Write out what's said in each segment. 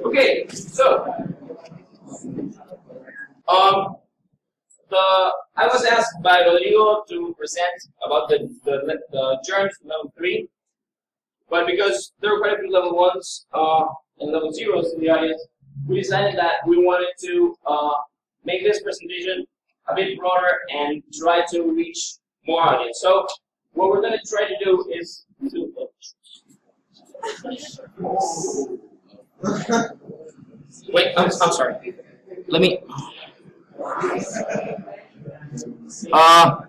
Okay, so I was asked by Rodrigo to present about the germs level 3, but because there were quite a few level 1s and level 0s in the audience, we decided that we wanted to make this presentation a bit broader and try to reach more audience. So what we're going to try to do is to wait, I'm sorry. Let me. Oh.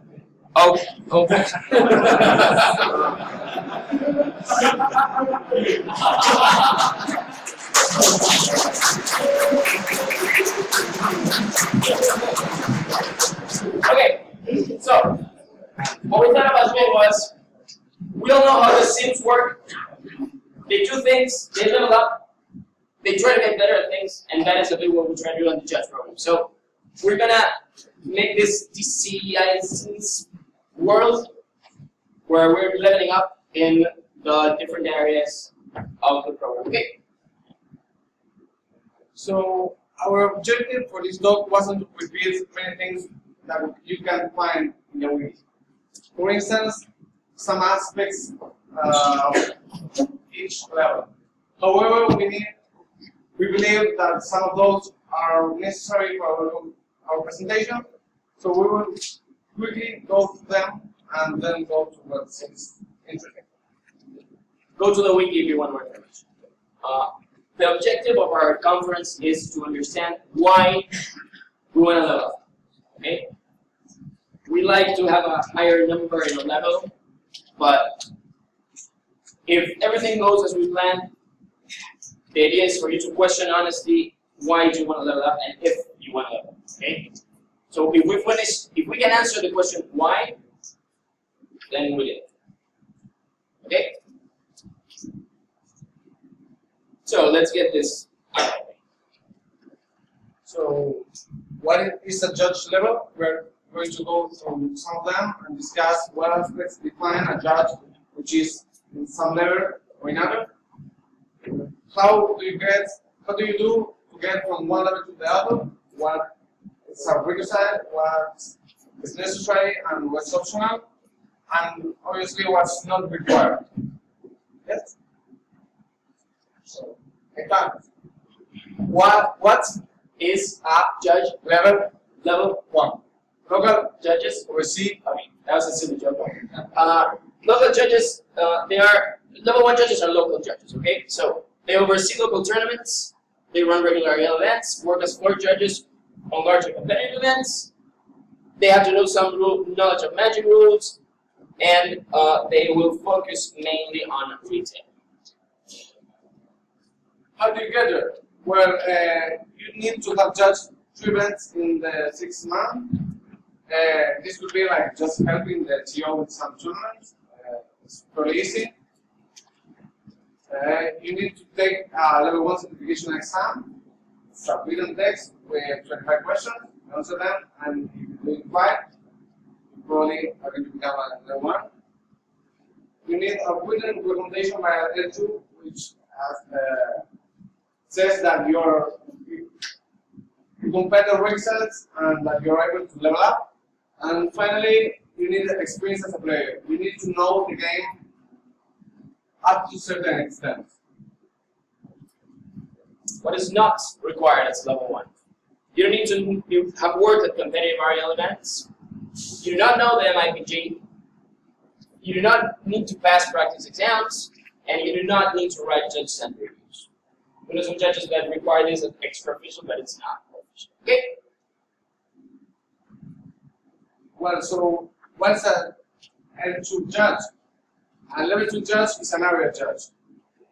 Okay, so what we thought about doing was, we all know how the Sims work. They do things, they level up, they try to get better at things, and that is a bit what we're trying to do on the judge program. So we're gonna make this DCI world where we're leveling up in the different areas of the program. Okay. So our objective for this talk wasn't to repeat many things that you can find in the wiki. For instance, some aspects of each level. However, we believe that some of those are necessary for our presentation, so we will quickly go through them and then go to what seems interesting. Go to the wiki if you want more information. The objective of our conference is to understand why we want to level up. Okay? We like to have a higher number in a level, but if everything goes as we plan, the idea is for you to question honestly why do you want to level up and if you want to level up. Okay? So if we can answer the question why, then we did. Okay? So let's get this out of the way. So what is a judge level? We're going to go through some of them and discuss what aspects define a judge, which is in some level or another. How do you do to get from one level to the other? What is a requisite, what is necessary, and what's optional, and obviously what's not required. Yes? So, what is a judge level 1? Local judges oversee. I mean, that was a silly joke. Local judges, level 1 judges are local judges. Okay, so they oversee local tournaments. They run regular events, work as floor judges on larger competitive events. They have to know some knowledge of magic rules, and they will focus mainly on retail. How do you get there? Well, you need to have judged 3 events in the 6 months. This would be like just helping the TO with some tournaments. It's pretty easy. You need to take a level 1 certification exam. It's a written text with 25 questions. Answer them, and if you're doing fine, you probably are going to become a level 1. You need a written recommendation by a L2, which says that you compare the results and that you're able to level up. And finally, you need experience as a player. You need to know the game up to a certain extent. What is not required as level 1? You don't need to have worked at competitive REL events. You do not know the MIPG. You do not need to pass practice exams, and you do not need to write judge-sent reviews. We know some judges that require this as extra official, but it's not official. Okay? Well, so what's a L2 judge? A level 2 judge is an area judge.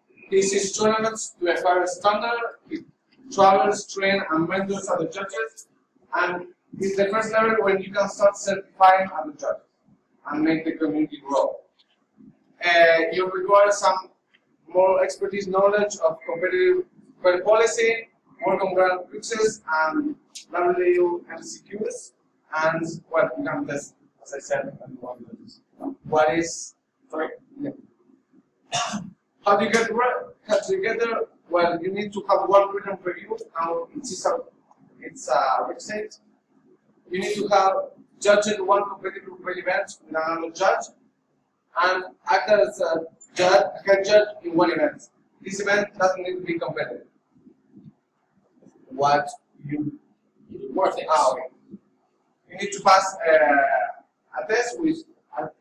He sees tournaments to a higher standard. He travels, trains, and mentors other judges. And it's the first level when you can start certifying other judges and make the community grow. You require some more expertise knowledge of competitive policy, work on grand fixes, and WMCQs, and well, you can test, as I said, what is, sorry? Yeah. How do you get there? Well, you need to have one written review. Now it's a website. You need to have judged one competitive event with another judge, and act as a head judge in one event. This event doesn't need to be competitive. What you do more things. Okay. You need to pass a test which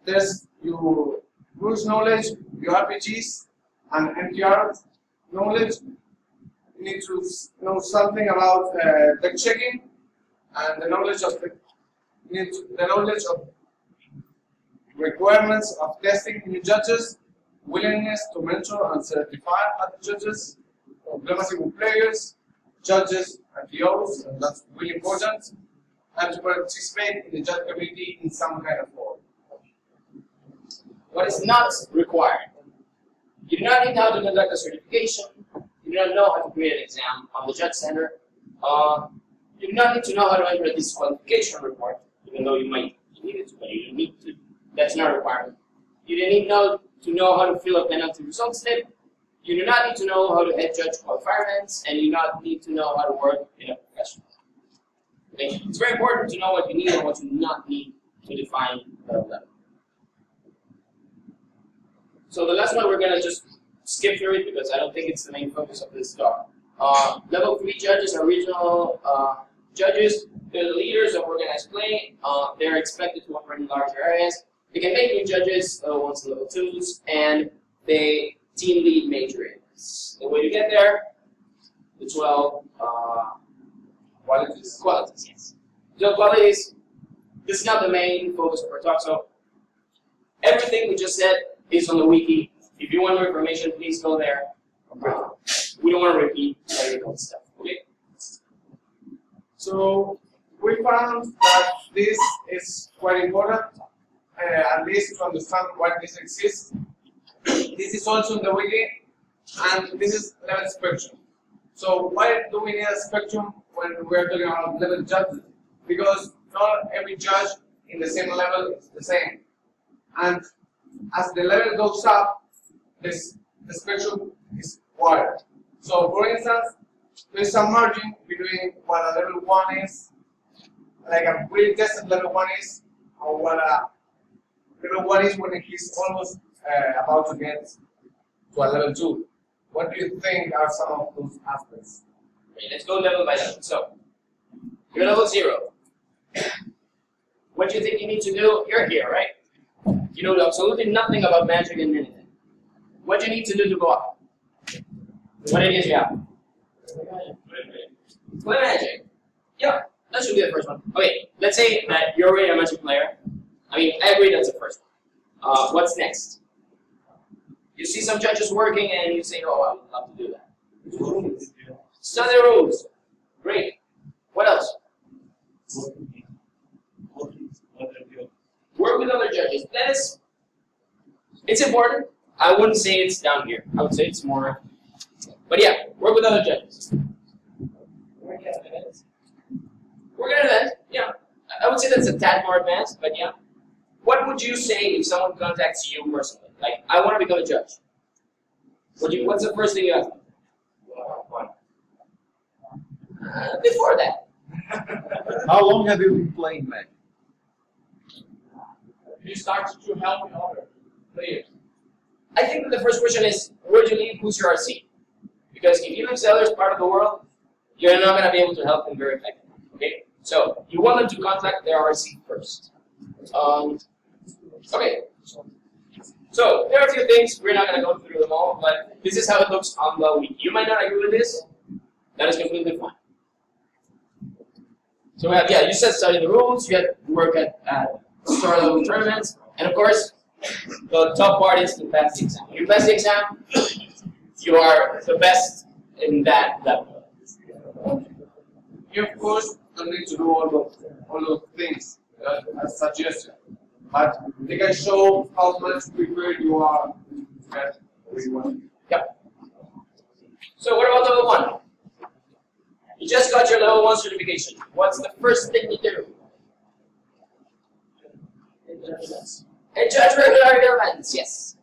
tests your rules knowledge, your RPGs, and MTR knowledge. You need to know something about deck checking and the knowledge of requirements of testing new judges, willingness to mentor and certify other judges, diplomacy with players, judges and POs, and that's really important, and to participate in the judge community in some kind of form. What is not required? You do not need how to conduct a certification. You do not know how to create an exam on the Judge Center. You do not need to know how to enter a disqualification report, even though you might need it, but you don't need to. That's not a requirement. You do need to know how to fill a penalty results slip. You do not need to know how to head judge qualifier events, and you do not need to know how to work in a professional. Okay? It's very important to know what you need and what you do not need to define the level. So the last one, we're going to just skip through it because I don't think it's the main focus of this talk. Level 3 judges are regional judges. They're the leaders of organized play. They're expected to operate in larger areas. They can make new judges, level 1s and level 2s, and they team lead major areas. The way to get there, the 12 qualities. Qualities, yes. 12 qualities. This is not the main focus of our talk, so everything we just said is on the wiki. If you want more information, please go there. We don't want to repeat technical stuff, okay? So we found that this is quite important, at least to understand why this exists. This is also in the wiki, and this is level spectrum. So why do we need a spectrum when we're talking about level judges? Because not every judge in the same level is the same. And as the level goes up, the spectrum is wider. So for instance, there's some margin between what a level 1 is, like a really tested level 1 is, or what a level 1 is when he's almost about to get to a level 2. What do you think are some of those aspects? Okay, let's go level by level. So, you're level 0. What do you think you need to do? You're here, right? You know absolutely nothing about magic and anything. What do you need to do to go up? What ideas do you have? Play magic. Yeah, that should be the first one. Okay, let's say that you're already a magic player. I mean, I agree that's the first one. What's next? You see some judges working and you say, oh, I would love to do that. Study the rules. Great. What else? Work with other judges. That is, it's important. I wouldn't say it's down here. I would say it's more, but yeah, work with other judges. Work at events. Work at events, yeah. I would say that's a tad more advanced, but yeah. What would you say if someone contacts you personally? Like, I want to become a judge. What's the first thing you ask them? Before that. How long have you been playing Magic? You start to help other players. I think that the first question is, where do you live? Who's your RC? Because if you live in the other part of the world, you're not going to be able to help them very effectively. Okay? So, you want them to contact their RC first. Okay. So, there are a few things. We're not going to go through them all, but this is how it looks on the wiki. You might not agree with this. That is completely fine. So, we have, yeah, you said study the rules. You have to work at store level tournaments. And, of course, the top part is to pass the exam. When you pass the exam, you are the best in that level. You, of course, don't need to do all those things as suggested, but they can show how much prepared you are to get where you want. Yep. So what about level 1? You just got your level 1 certification. What's the first thing you do? And judge regular events, yes.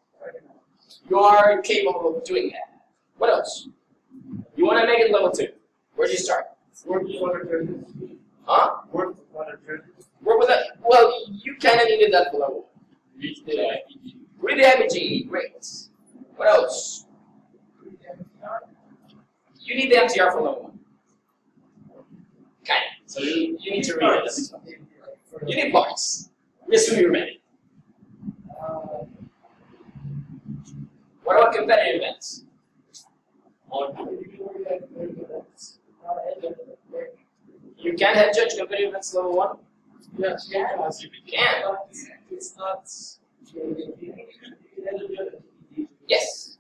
You are capable of doing that. What else? You want to make it level 2. Where do you start? Work with other judges. Huh? Work with other judges. Work with that. Well, you kind of needed that for level 1. Read the IPG. Great. What else? You need the MTR for level 1. Kind of. So you need to read it. You need parts. Yes, you're ready. What about competitive events? You can head judge competitive events level 1? Yes, yes. You can. It's not. Yes.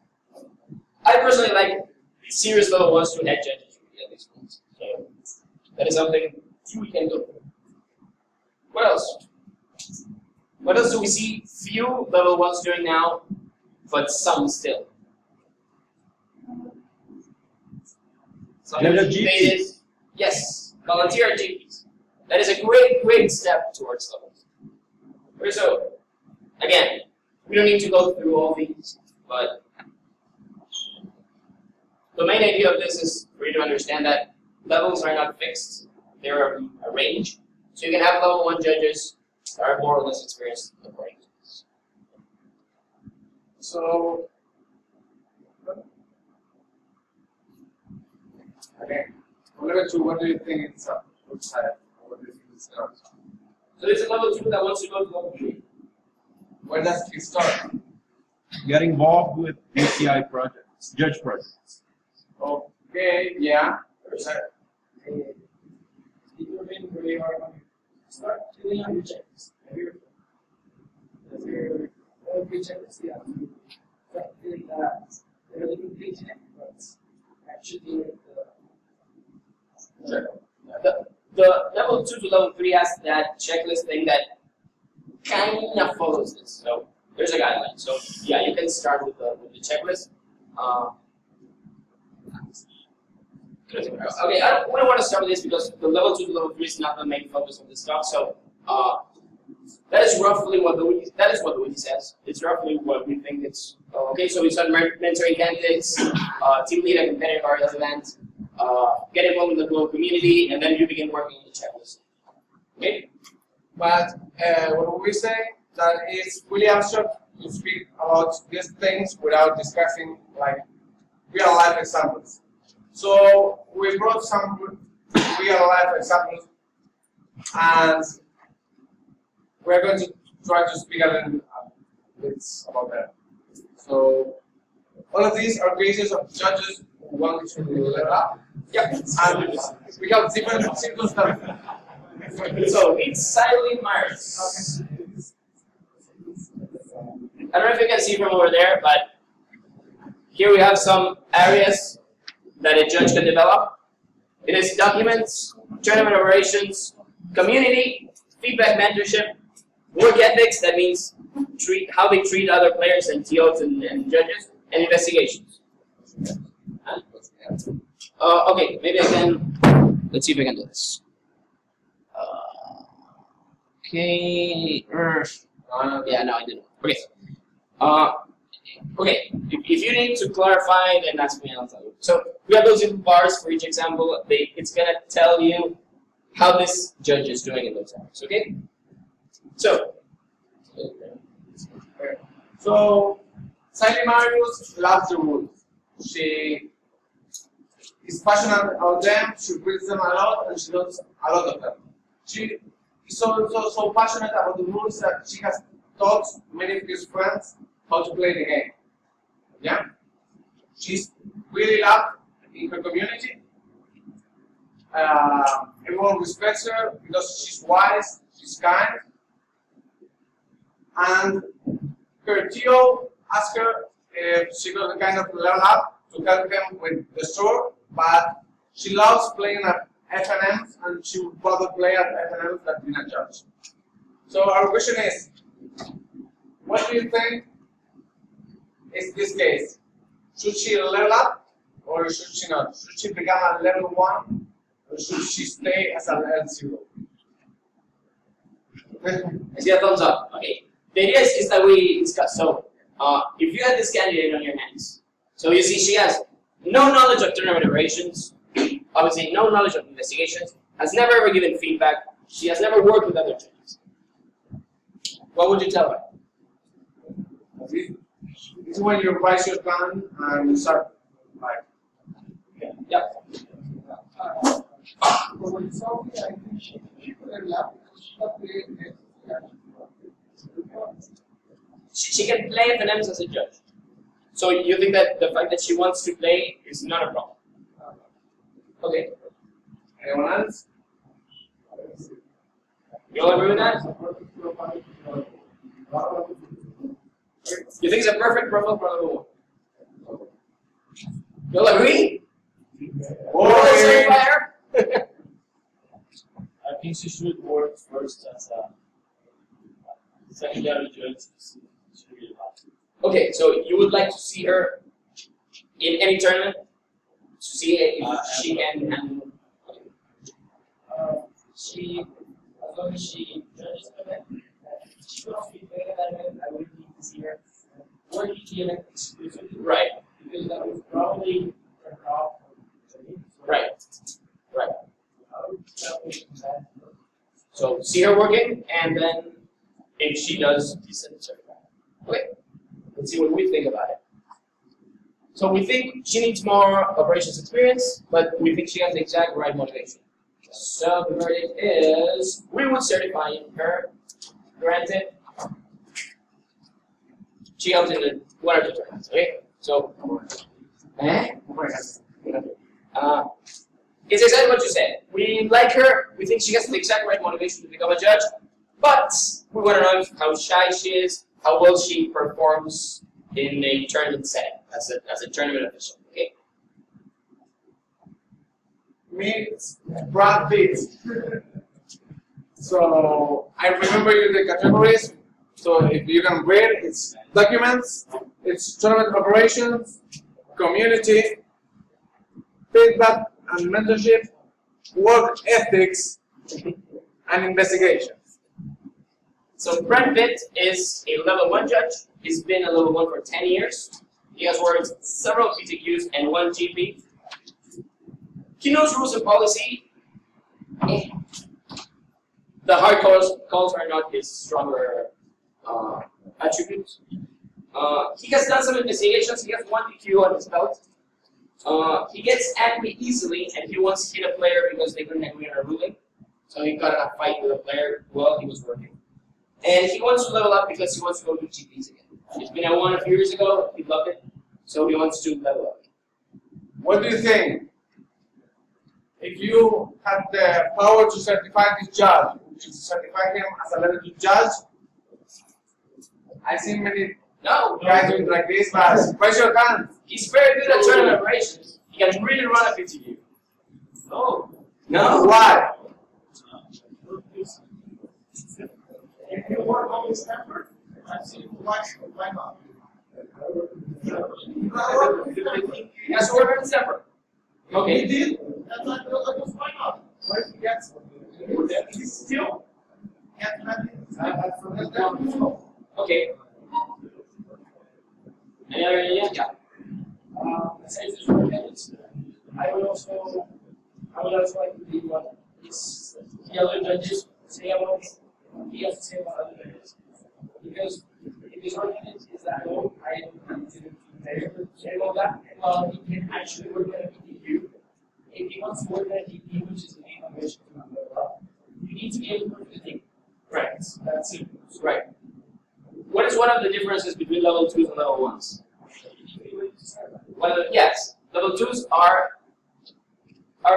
I personally like serious level 1s to head judges at these points. So that is something you can do. What else? What else do we see few level 1s doing now, but some still? GPs. Yes, volunteer GPs. That is a great step towards levels. Okay, so again, we don't need to go through all these, but the main idea of this is for you to understand that levels are not fixed; they're a range. So you can have level 1 judges that are more or less experienced according to this. So, okay. Level 2, what do you think it's outside? What do you think it's not? So there's a level 2 that wants to go to level 3. Where does it start? Get involved with UCI projects, judge projects. Okay, yeah. Start doing your checks. Every check is the other. Start doing that. They're looking pretty but actually Sure. The level 2 to level 3 has that checklist thing that kind of follows this. So there's a guideline. So yeah, you can start with the checklist. Okay, we don't want to start with this because the level 2 to level 3 is not the main focus of this talk. So that is roughly what the wiki says. It's roughly what we think it's. Okay, so we start mentoring candidates, team lead a competitive RS event, get involved in the global community, and then you begin working on the checklist. Okay. But what we say that it's really absurd to speak about these things without discussing like real life examples. So we brought some real life examples, and we're going to try to speak a little bit about that. So all of these are cases of judges who want to level up. Yep. And we have different circumstances. So it's silently Myers. I don't know if you can see from over there, but here we have some areas that a judge can develop. It is documents, tournament operations, community, feedback mentorship, work ethics, that means how they treat other players and TOs and judges, and investigations. Okay, maybe I can, let's see if I can do this. Okay, yeah, no, I didn't. Okay. Okay, if you need to clarify, then ask me and I'll tell you. So we have those little bars for each example. It's going to tell you how this judge is doing in those areas, okay? So Siley Marius loves the rules. She is passionate about them, she reads them a lot, and she knows a lot of them. She is also so passionate about the rules that she has taught many of his friends how to play the game. Yeah? She's really loved in her community. Everyone respects her because she's wise, she's kind. And her TO asked her if she could kind of level up to help him with the store, but she loves playing at FNMs and she would rather play at FNMs than being a judge. So our question is, what do you think is this case? Should she level up or should she not? Should she become a level 1 or should she stay as a level 0? I see a thumbs up. Okay. The idea is that we discuss. So if you had this candidate on your hands, so you see she has no knowledge of tournament operations, obviously no knowledge of investigations, has never ever given feedback, she has never worked with other teams. What would you tell her? This is when you revise your plan and you start like. Yeah. When it's all I think she could have left because she's not playing it. She can play FNMs as a judge. So you think that the fact that she wants to play is not a problem? Okay. Anyone else? You all agree with that? You think it's a perfect profile for level 1? You all agree? I think she should work first as a secondary judge to see if she really likes it. Okay, so you would like to see her in any tournament to see if she can handle. She, as long as she judges the event, she could also be better at that event. I would need to see her working the event exclusively. Right. Because that would probably turn her off. Right. Right. I would definitely do that. So see her working, and then if she does, decent certified. Okay. Let's see what we think about it. So we think she needs more operations experience, but we think she has the exact right motivation. So the verdict is we would certify her. Granted, she helps in the one or two tournaments. Okay. So, it's exactly what you said. We like her. We think she has the exact right motivation to become a judge, but we want to know how shy she is, how well she performs in a tournament setting as a tournament official. Okay. Me, Brad Pitt. So I remember you the categories. So if you can read, it's documents, it's tournament operations, community, feedback and mentorship, work ethics, and investigations. So Brad Pitt is a level 1 judge. He's been a level 1 for 10 years. He has worked several PTQs and 1 GP. He knows rules and policy. The hard calls are not his stronger attributes. He has done some investigations. He has 1 PQ on his belt. He gets angry easily, and he once hit a player because they couldn't agree on a ruling. So he got in a fight with a player while he was working. And he wants to level up because he wants to go to GPs again. It's been a 1 a few years ago. He loved it. So he wants to level up. What do you think? If you had the power to certify this judge, would you certify him as a level 2 judge? I've seen many guys doing like this, but raise your hand. He's very good at tournament operations. He can really run a PTQ. No. No? Why? If you work on this effort, I've seen it twice, why not? He has to work on his effort. Okay. He did? That's not good, why not? What if he gets he's still gets nothing. Okay. Any other ideas? Yeah. Besides the short minutes, I would also like to be what the other judges say about him. He has to say about other judges. Because if his argument is that no, I didn't say about that, he can actually work at a PTQ. If he wants to work at a GP, which is the main motivation to level up, you need to be able to work the thing. Right. That's it. Right. What is one of the differences between level 2s and level 1s? Yes, level 2s are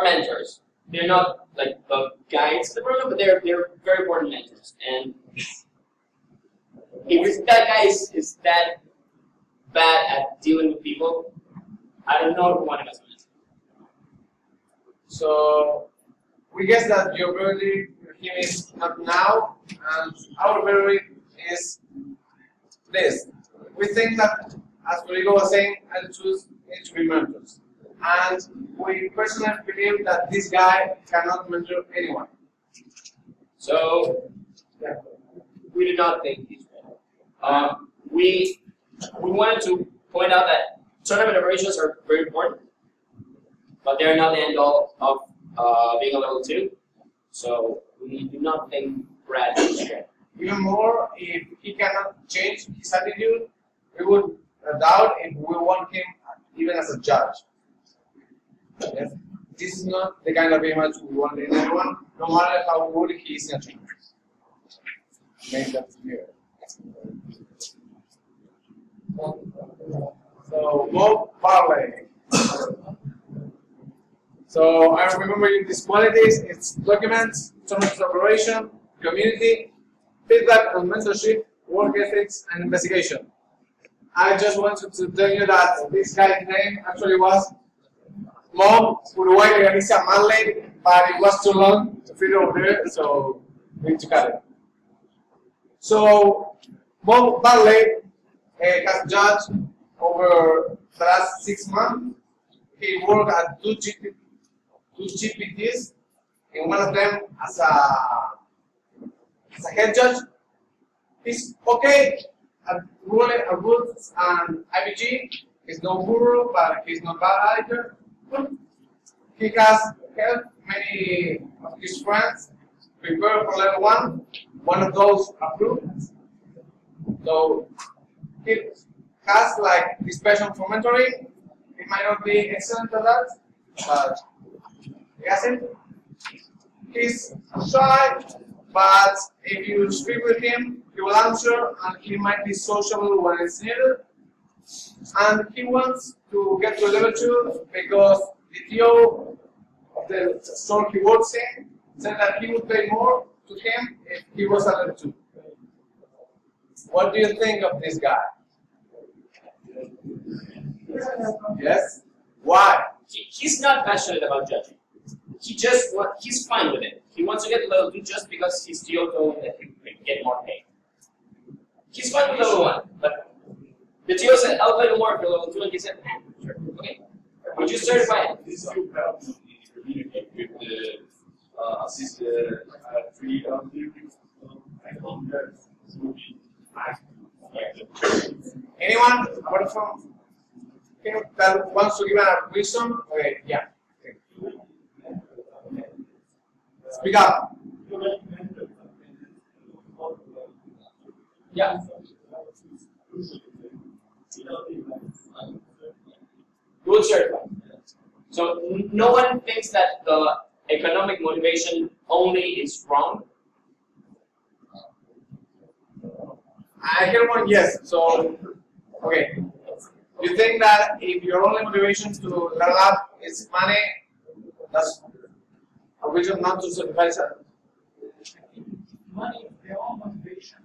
mentors. They're not like the guides in the program, but they're very important mentors. And if that guy is that bad at dealing with people, I don't know if we want him as a mentor. So we guess that your verdict for him is not now, and our verdict is this. We think that, as Federico was saying, attitudes need to be mentors. And we personally believe that this guy cannot mentor anyone. So, yeah, we do not think he's ready. We we wanted to point out that tournament operations are very important, but they're not the end all of being a level 2. So we do not think Brad is strength. Even more, if he cannot change his attitude, we would doubt if we want him even as a judge. Yes. This is not the kind of image we want in anyone, no matter how good he is in a tournament. Make that clear. So, Bob Barley. So, I remember these qualities: it's documents, tournament operation, community, feedback on mentorship, work ethics, and investigation. I just wanted to tell you that this guy's name actually was Mom Uruguay Organiza Manley, but it was too long to fit over there, so we need to cut it. So, Bob Barley has judged over the last 6 months. He worked at two GPTs, and one of them as a head judge. He's okay at ruling a rules and IBG. He's no guru, but he's not bad either. He has helped many of his friends prepare for level 1. One of those approved. So he has like this passion for mentoring. He might not be excellent at that, but he has it. He's shy, but if you speak with him, he will answer, and he might be sociable when it's needed. And he wants to get to level 2 because the TO of the store he works in said that he would pay more to him if he was at level 2. What do you think of this guy? Yes? Why? He's not passionate about judging. He's fine with it. He wants to get to level 2 just because his TO told him that he could get more pay. He's fine with level 1, but the TO said, I'll pay you more for level 2, and he said, sure, okay. Would you certify it? This is about to communicate with the assistant 3 I think that would be Anyone apart from him that wants to give a reason? Okay, yeah. Speak up. Yeah. You would certify. So no one thinks that the economic motivation only is wrong. I hear one yes. So, okay. You think that if your only motivation to level up is money, that's a reason not to certify something? Money is the only motivation.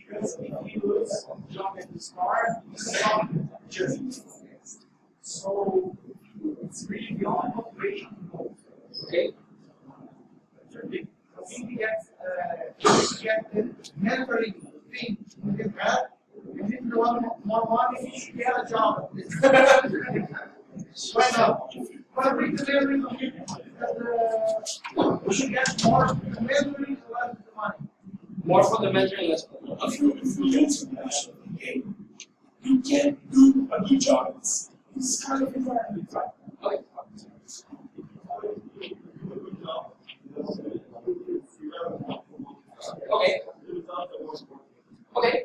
Because if you lose a job at the start, it's not just. So it's really the only motivation. Okay. I think you get the mentoring thing you get that. And if you want more money, you should get a job. Why not? But we deliver we should get more mentoring, less the money. More for the mentoring, less for the money. If you get to national game, you can't do a good job. It's kind of environment. Okay. Okay. Okay.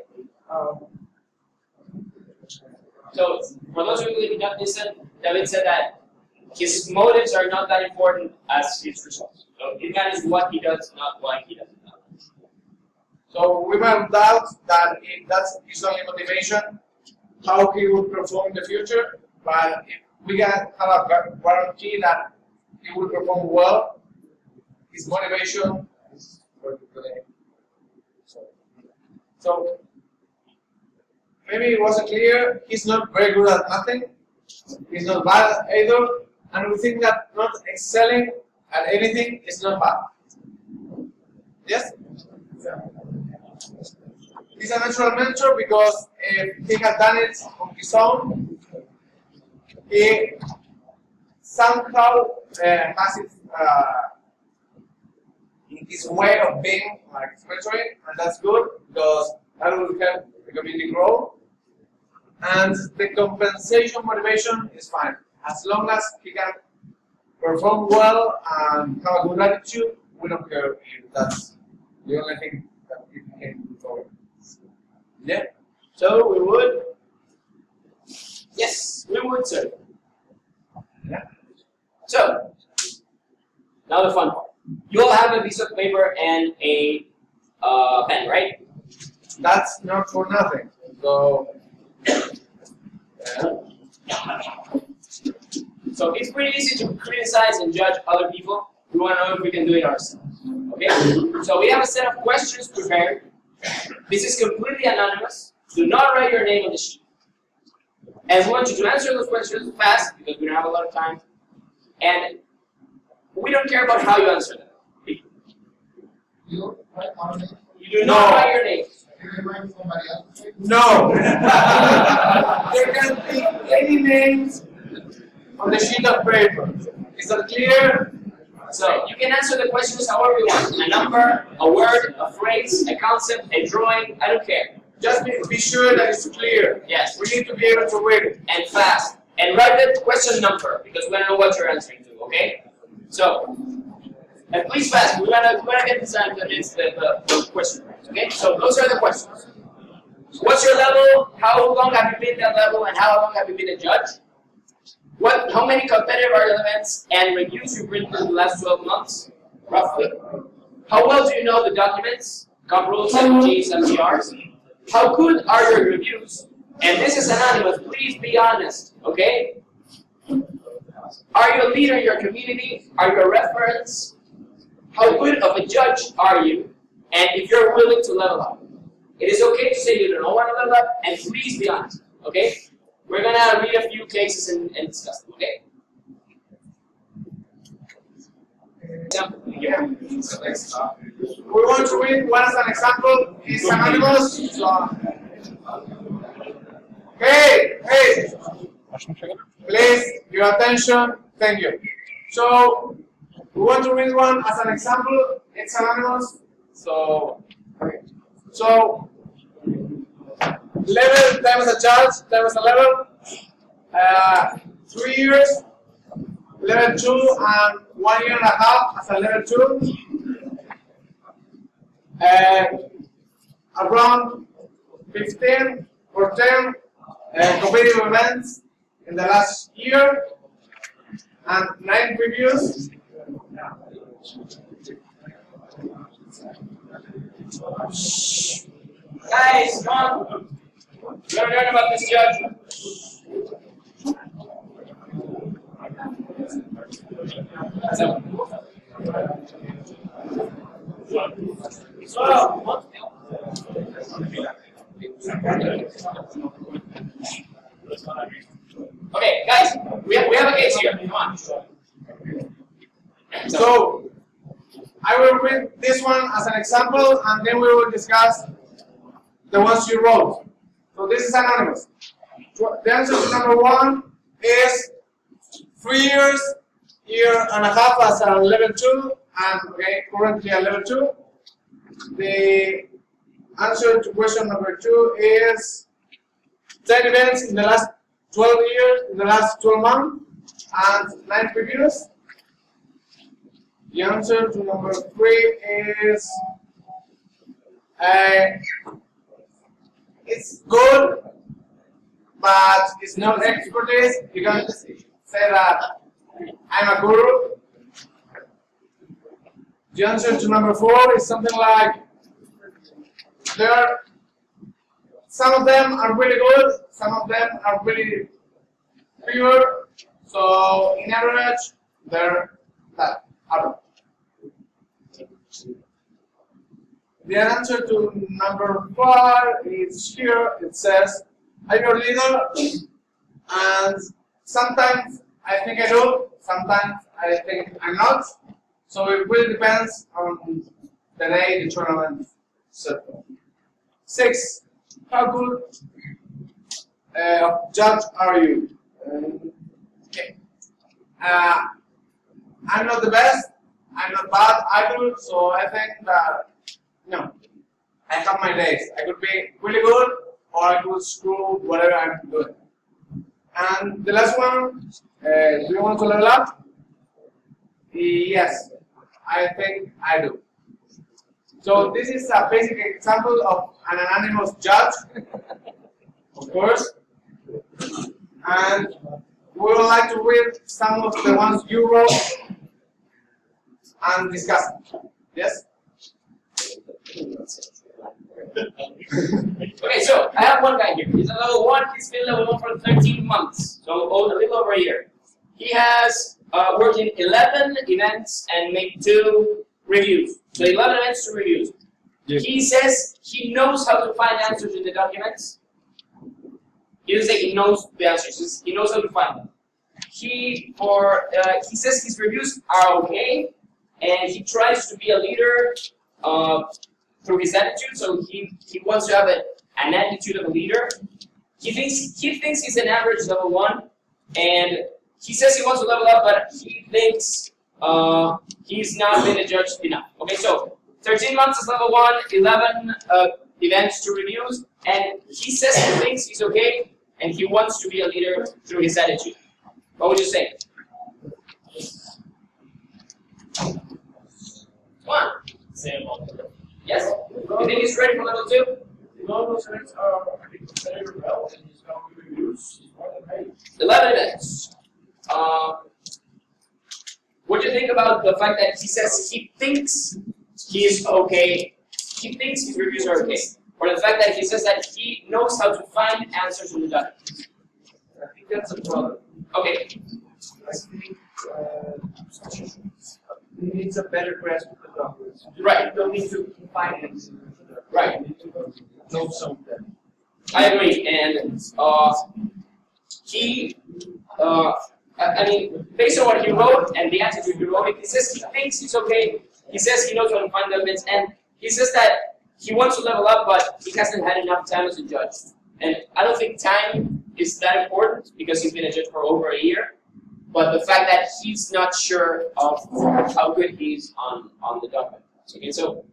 So, for those of you who did not listen, David said that his motives are not that important as his results. So, it matters what he does, not why he does it. So we might doubt that if that's his only motivation, how he would perform in the future. But if we can have a guarantee that he will perform well, his motivation is for today. So maybe it wasn't clear. He's not very good at nothing. He's not bad at either, and we think that not excelling at anything is not bad. Yes. He's a natural mentor because if he had done it on his own, he somehow has it in his way of being like mentoring, and that's good because that will help the community grow, and the compensation motivation is fine. As long as he can perform well and have a good attitude, we don't care if that's the only thing that we can do forward. Yeah? So we would? Yes, we would, sir. Yeah. So, now the fun part. You all have a piece of paper and a pen, right? That's not for nothing. So, So it's pretty easy to criticize and judge other people. We want to know if we can do it ourselves. Okay? So we have a set of questions prepared. This is completely anonymous. Do not write your name on the sheet. And we want you to answer those questions fast because we don't have a lot of time. And we don't care about how you answer them. You write our name. You do not write your name. You remind somebody else. no! There can be any names on the sheet of paper. Is that clear? So you can answer the questions however you want. A number, a word, a phrase, a concept, a drawing, I don't care. Just be sure that it's clear. Yes. We need to be able to read it. And fast. And write the question number because we want to know what you're answering to, okay? So, and please fast. We want to get this answer. It's the question. Okay? So those are the questions. What's your level? How long have you been at that level? And how long have you been a judge? How many competitive events and reviews you've written in the last 12 months, roughly? How well do you know the documents, comp rules, MGs, MGRs? How good are your reviews? And this is anonymous, please be honest, okay? Are you a leader in your community? Are you a reference? How good of a judge are you? And if you're willing to level up. It is okay to say you don't want to level up, and please be honest, okay? We're going to read a few cases and discuss them, okay? Yeah. We want to read one as an example. It's anonymous. So, hey! Please, your attention. Thank you. So, we want to read one as an example. It's anonymous. So, level, time as a judge, time as a level. 3 years. Level 2 and 1 year and a half as a level 2. Around 15 or 10 competitive events in the last year and 9 reviews. Guys, come on. We're going to learn about this judge. Okay, guys, we have a case here. Come on. So, I will read this one as an example, and then we will discuss the ones you wrote. So this is anonymous. The answer to number 1 is 3 years, year and a half as a level 2, and currently a level 2. The answer to question number 2 is 10 events in the last 12 years, in the last 12 months, and 9 reviews. The answer to number 3 is it's good, but it's not expertise. You can say that I'm a guru. The answer to number 4 is something like some of them are really good, some of them are really pure. So in average, they're that average. The answer to number 5 is here. It says, I'm your leader, and sometimes I think I do, sometimes I think I'm not. So it really depends on the day the tournament set. 6, how good judge are you? Okay. I'm not the best, I'm not bad either, so I think that, no, I have my days. I could be really good or I could screw whatever I'm doing. And the last one, do you want to level up? Yes, I think I do. So this is a basic example of an anonymous judge, of course. And we would like to read some of the ones you wrote and discuss them. Yes? Okay, so I have one guy here. He's a level 1. He's been level 1 for 13 months, so a little over a year. He has worked in 11 events and made 2 reviews. So 11 events, 2 reviews. Yeah. He says he knows how to find answers in the documents. He doesn't say he knows the answers. He knows how to find them. He says his reviews are okay, and he tries to be a leader through his attitude. So he wants to have an attitude of a leader. He thinks he's an average level 1, and he says he wants to level up, but he thinks he's not been a judge enough. Okay, so 13 months is level 1, 11 events to reviews, and he says he thinks he's okay, and he wants to be a leader through his attitude. What would you say? Come on. Yes? You think he's ready for level 2? All those events are very well, and he's got good reviews. He's more than ready. 11 events. What do you think about the fact that he says he thinks he's okay, he thinks his reviews are okay? Or the fact that he says that he knows how to find answers in the documents? I think that's a problem. Okay. I think he needs a better grasp of the documents. Right. You don't need to find it. Right. You need to know some of them. I agree, and I mean, based on what he wrote and the attitude he wrote, he says he thinks he's okay, he says he knows how to find elements, and he says that he wants to level up, but he hasn't had enough time as a judge. And I don't think time is that important, because he's been a judge for over a year, but the fact that he's not sure of how good he is on the document. Okay, so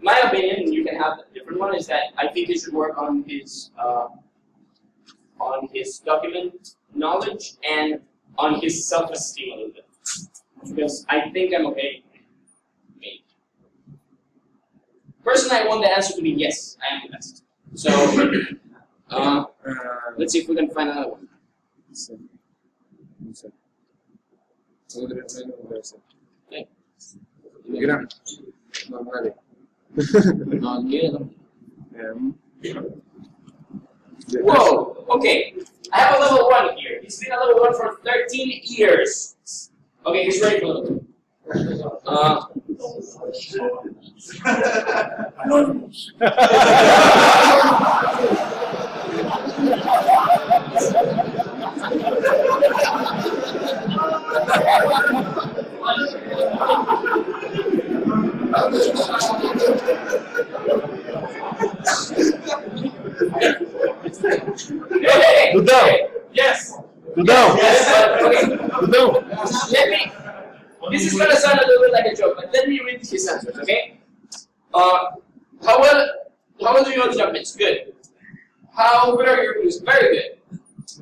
my opinion, and you can have a different one, is that I think he should work on his document knowledge and on his self-esteem a little bit. Because I think I'm okay. Maybe. Personally, I want the answer to be yes, I am the best. So, let's see if we can find another one. Whoa, okay. I have a level 1 here. He's been a level 1 for 13 years. Okay, he's ready for level 2. Dudão. Yes. Dudão. Yes. Okay. Dudão. Let me. This is gonna sound a little bit like a joke, but let me read his answers, okay? How well do you know the documents? Good. How good are your reviews? Very good.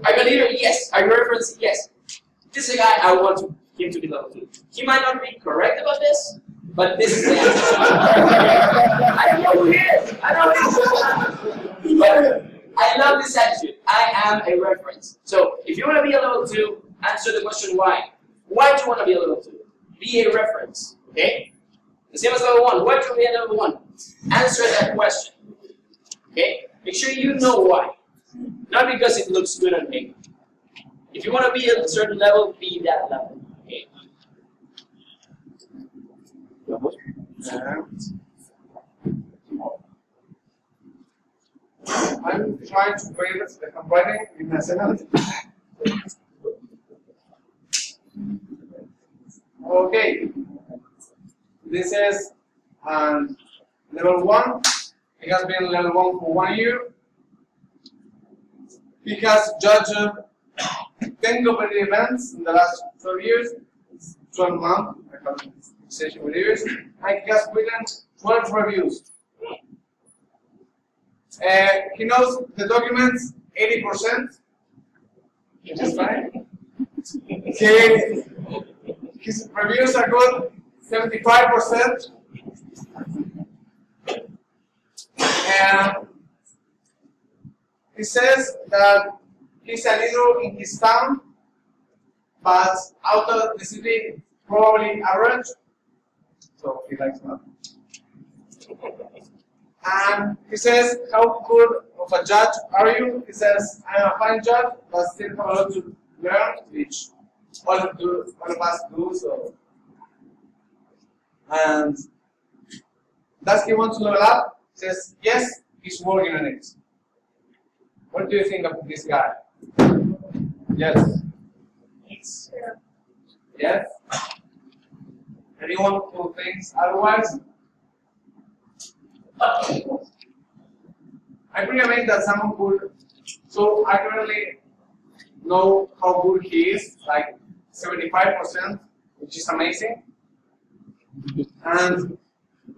Are you a leader? Yes. Are you a reference? Yes. This is a guy I want him to be level 2. He might not be correct about this, but this is the answer. I don't know who he is. I don't know. But I love this attitude. I am a reference. So if you want to be a level 2, answer the question why. Why do you want to be a level 2? Be a reference. Okay? The same as level 1. Why do you want to be a level 1? Answer that question. Okay? Make sure you know why. Not because it looks good on paper. If you want to be at a certain level, be that level. Okay? I'm trying to read the handwriting in a sentence. Okay. This is level 1. He has been level 1 for 1 year. He has judged 10 company events in the last 12 years. 12 months, I have fixation with years. And he has written 12 reviews. He knows the documents 80%, which is fine. His reviews are good, 75%. And he says that he's a leader in his town, but out of the city, probably average. So he likes that. And he says, how good of a judge are you? He says, I'm a fine judge, but still have a lot to learn, which all of us do. So. And does he want to level up? He says, yes, he's working on it. What do you think of this guy? Yes. Yes? Anyone who thinks otherwise? I'm pretty amazed that someone could so accurately know how good he is, like 75%, which is amazing. And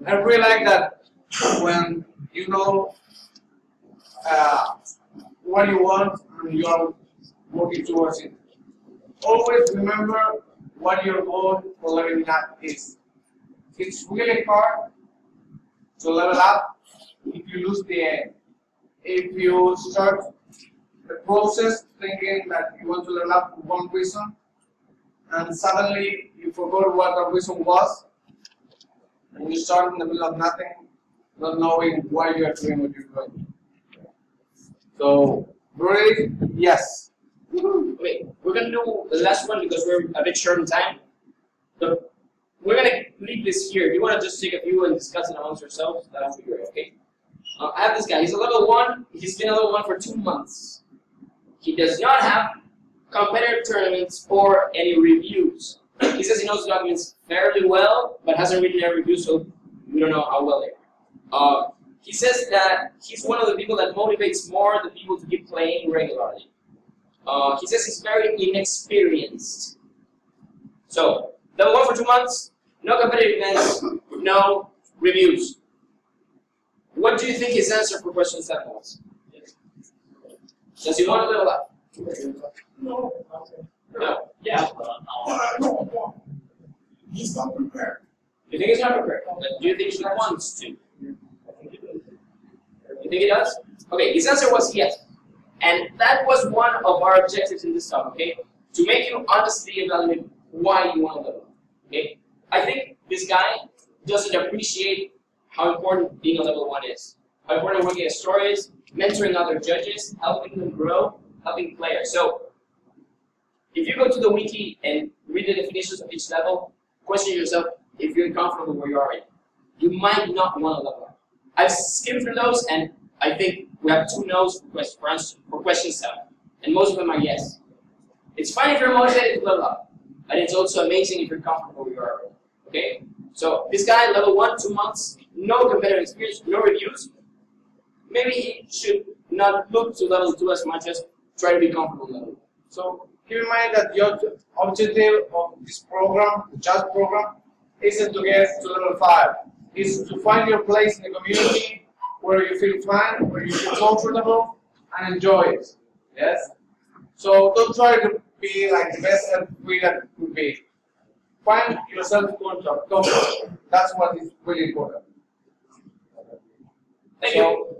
I really like that when you know what you want and you are working towards it. Always remember what your goal for leveling up is. It's really hard to level up if you lose the aim. If you start the process thinking that you want to level up for one reason, and suddenly you forgot what the reason was, and you start in the middle of nothing, not knowing why you are doing what you're doing. So, really, yes. Okay, we're gonna do the last one because we're a bit short on time. So we're gonna leave this here. If you want to just take a few and discuss it amongst yourselves, that would be great. Okay. I have this guy. He's a level 1. He's been a level 1 for 2 months. He does not have competitive tournaments or any reviews. He says he knows the documents fairly well, but hasn't written every review, so we don't know how well they are. He says that he's one of the people that motivates more the people to keep playing regularly. He says he's very inexperienced. So, level 1 for 2 months, no competitive events, no reviews. What do you think his answer for question 7 was? Does he want to level up? No. No. Yeah. He's not prepared. You think he's not prepared? Do you think he wants to? You think he does? Okay, his answer was yes. And that was one of our objectives in this talk, okay? To make you honestly evaluate why you want to level up, okay? I think this guy doesn't appreciate how important being a level 1 is. How important working a story is, mentoring other judges, helping them grow, helping players. So, if you go to the wiki and read the definitions of each level, question yourself if you're comfortable where you are in. You might not want to level up. I've skimmed through those, and I think we have 2 no's for question 7, and most of them are yes. It's fine if you're motivated to level up, but it's also amazing if you're comfortable where you are. Okay? So this guy, level 1, 2 months, no competitive experience, no reviews. Maybe he should not look to level 2 as much as try to be comfortable level 1. So keep in mind that the objective of this program, the judge program, isn't to get to level 5. It's to find your place in the community where you feel fine, where you feel comfortable, and enjoy it. Yes? So don't try to be like the best LP that could be. Find yourself comfortable. That's what is really important. Thank you.